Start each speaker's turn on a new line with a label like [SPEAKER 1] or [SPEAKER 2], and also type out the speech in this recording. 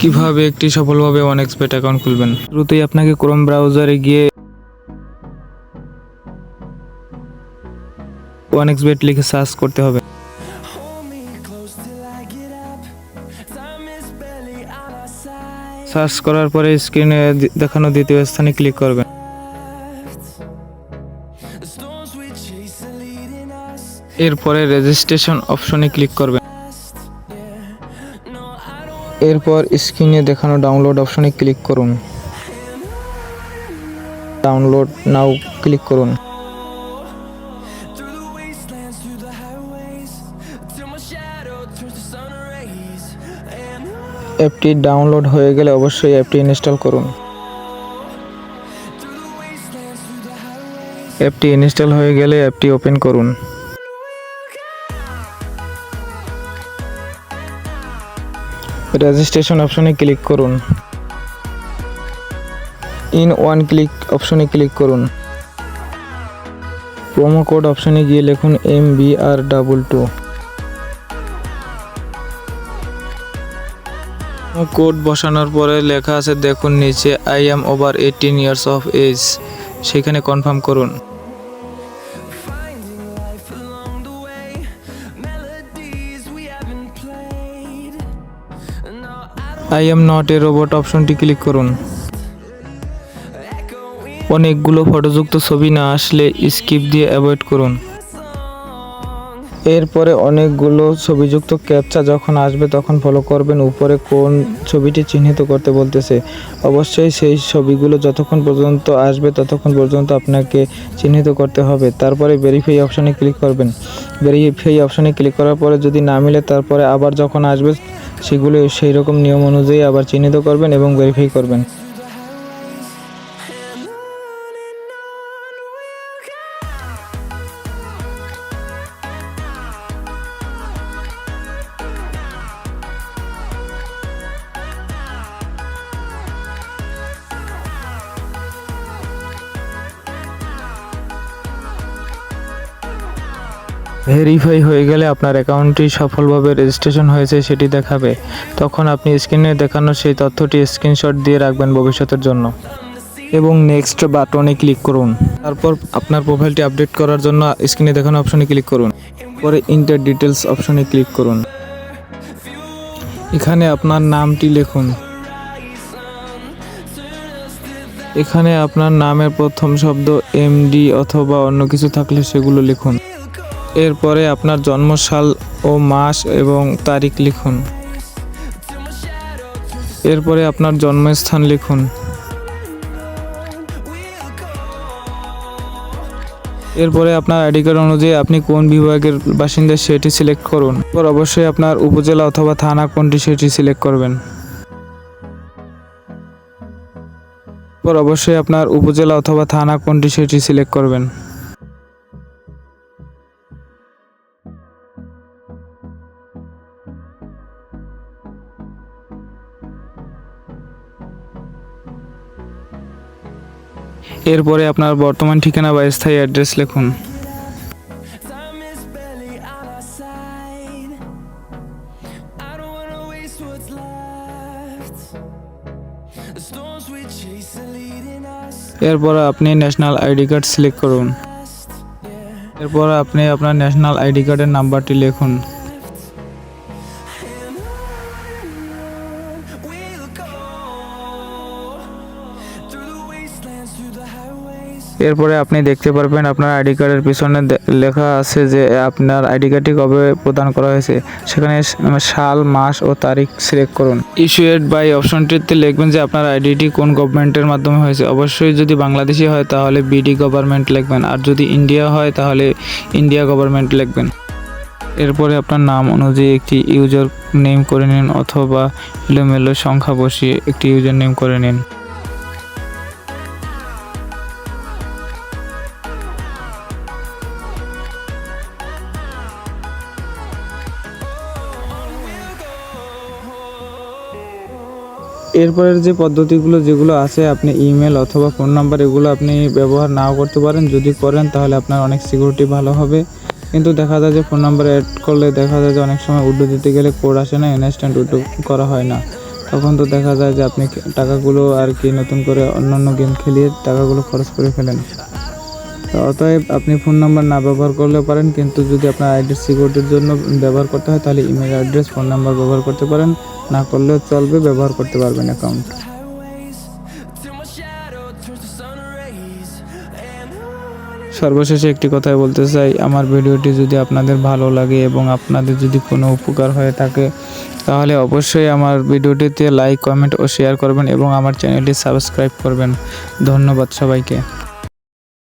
[SPEAKER 1] কিভাবে একটি সফলভাবে OneXBet অ্যাকাউন্ট খুলবেন। শুরুতেই আপনাকে ক্রোম ব্রাউজারে গিয়ে OneXBet লিখে সার্চ করতে হবে। সার্চ করার পরে স্ক্রিনে দেখানো দ্বিতীয় স্থানে ক্লিক করবেন। এরপরে রেজিস্ট্রেশন অপশনে ক্লিক করবেন। এরপর স্ক্রিনে দেখানো ডাউনলোড অপশনে ক্লিক করুন। ডাউনলোড নাও ক্লিক করুন। অ্যাপটি ডাউনলোড হয়ে গেলে অবশ্যই অ্যাপটি ইনস্টল করুন। অ্যাপটি ইনস্টল হয়ে গেলে অ্যাপটি ওপেন করুন। রেজিস্ট্রেশন অপশনে ক্লিক করুন। ইন ওয়ান ক্লিক অপশনে ক্লিক করুন। প্রোমো কোড অপশনে গিয়ে লিখুন MBR22। কোড বসানোর পরে লেখা আছে দেখুন নিচে I am over 18 years of age, সেখানে কনফার্ম করুন। I am not a robot অপশনটি ক্লিক করুন। অনেকগুলো ফটোযুক্ত ছবি না আসলে স্কিপ দিয়ে অ্যাভয়েড করুন। এরপরে অনেকগুলো ছবিযুক্ত ক্যাপচা যখন আসবে তখন ফলো করবেন। উপরে কোন ছবিটি চিহ্নিত করতে বলতেছে, অবশ্যই সেই ছবিগুলো যতক্ষণ পর্যন্ত আসবে ততক্ষণ পর্যন্ত আপনাকে চিহ্নিত করতে হবে। তারপরে ভেরিফাই অপশনে ক্লিক করবেন। ভেরিফাই অপশনে ক্লিক করার পরে যদি না মিলে তারপরে আবার যখন আসবে সেগুলো সেই রকম নিয়ম অনুযায়ী আবার চিহ্নিত করবেন এবং ভেরিফাই করবেন। ভেরিফাই হয়ে গেলে আপনার অ্যাকাউন্টটি সফলভাবে রেজিস্ট্রেশন হয়েছে সেটি দেখাবে। তখন আপনি স্ক্রিনে দেখানো সেই তথ্যটি স্ক্রিনশট দিয়ে রাখবেন ভবিষ্যতের জন্য এবং নেক্সট বাটনে ক্লিক করুন। তারপর আপনার প্রোফাইলটি আপডেট করার জন্য স্ক্রিনে দেখানো অপশনে ক্লিক করুন। পরে ইন্টার ডিটেলস অপশনে ক্লিক করুন। এখানে আপনার নামটি লিখুন। এখানে আপনার নামের প্রথম শব্দ MD অথবা অন্য কিছু থাকলে সেগুলো লিখুন। এরপরে আপনার জন্মসাল ও মাস এবং তারিখ লিখুন। এরপরে আপনার জন্মস্থান লিখুন। এরপরে আপনার আইডি কার্ড অনুযায়ী আপনি কোন বিভাগের বাসিন্দা সেটি সিলেক্ট করুন। এরপর অবশ্যই আপনার উপজেলা অথবা থানা কোনটি সেটি সিলেক্ট করবেন। এরপর অবশ্যই আপনার উপজেলা অথবা থানা কোনটি সেটি সিলেক্ট করবেন। এরপরে আপনার বর্তমান ঠিকানা বা স্থায়ী অ্যাড্রেস লিখুন। এরপর আপনি ন্যাশনাল আইডি কার্ড সিলেক্ট করুন। এরপর আপনি আপনার ন্যাশনাল আইডি কার্ডের নাম্বারটি লিখুন। এরপরে আপনি দেখতে পারবেন আপনার আইডি কার্ডের পিছনে লেখা আছে যে আপনার আইডি কার্ডটি কবে প্রদান করা হয়েছে। সেখানে সাল, মাস ও তারিখ সিলেক্ট করুন। ইস্যুয়েড বাই অপশনটিতে লিখবেন যে আপনার আইডিটি কোন গভর্নমেন্টের মাধ্যমে হয়েছে। অবশ্যই যদি বাংলাদেশি হয় তাহলে BD গভর্নমেন্ট লিখবেন, আর যদি ইন্ডিয়া হয় তাহলে ইন্ডিয়া গভর্নমেন্ট লিখবেন। এরপরে আপনার নাম অনুযায়ী একটি ইউজার নেম করে নিন অথবা এলোমেলো সংখ্যা বসিয়ে একটি ইউজার নেম করে নিন। এরপরের যে পদ্ধতিগুলো যেগুলো আছে আপনি ইমেল অথবা ফোন নাম্বার এগুলো আপনি ব্যবহার নাও করতে পারেন। যদি করেন তাহলে আপনার অনেক সিকিউরিটি ভালো হবে। কিন্তু দেখা যায় যে ফোন নাম্বার অ্যাড করলে দেখা যায় যে অনেক সময় উড্ডো দিতে গেলে কোড আসে না, ইনস্ট্যান্ট উড্ডো করা হয় না। তখন তো দেখা যায় যে আপনি টাকাগুলো আর কি নতুন করে অন্যান্য গেম খেলিয়ে টাকাগুলো খরচ করে ফেলেন। তো অতএব আপনি ফোন নাম্বার না ব্যবহার করলেও পারেন, কিন্তু যদি আপনার আইডির সিকিউরিটির জন্য ব্যবহার করতে হয় তাহলে ইমেল অ্যাড্রেস, ফোন নাম্বার ব্যবহার করতে পারেন, না করলেও চলবে, ব্যবহার করতে পারবেন অ্যাকাউন্ট। সর্বশেষে একটি কথাই বলতে চাই, আমার ভিডিওটি যদি আপনাদের ভালো লাগে এবং আপনাদের যদি কোনো উপকার হয়ে থাকে তাহলে অবশ্যই আমার ভিডিওটিতে লাইক, কমেন্ট ও শেয়ার করবেন এবং আমার চ্যানেলটি সাবস্ক্রাইব করবেন। ধন্যবাদ সবাইকে।